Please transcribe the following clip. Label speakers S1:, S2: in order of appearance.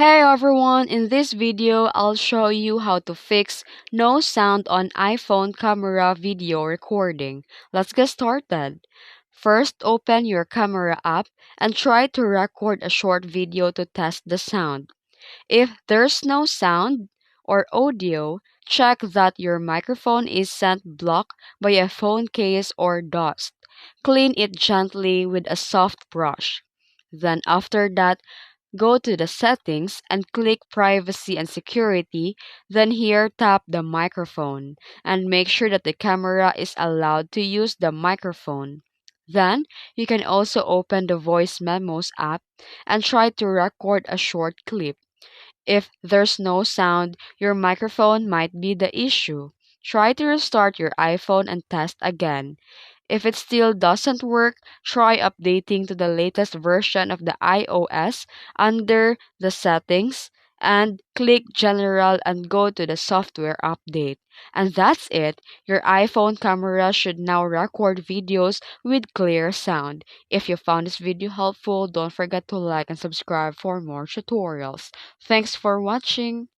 S1: Hey everyone, in this video, I'll show you how to fix no sound on iPhone camera video recording. Let's get started. First, open your camera app and try to record a short video to test the sound. If there's no sound or audio, check that your microphone isn't blocked by a phone case or dust. Clean it gently with a soft brush. Then after that, go to the settings and click privacy and security, then here tap the microphone and make sure that the camera is allowed to use the microphone. Then you can also open the voice memos app and try to record a short clip. If there's no sound, your microphone might be the issue. Try to restart your iPhone and test again. If it still doesn't work, try updating to the latest version of the iOS under the settings and click General and go to the software update. And that's it. Your iPhone camera should now record videos with clear sound. If you found this video helpful, don't forget to like and subscribe for more tutorials. Thanks for watching.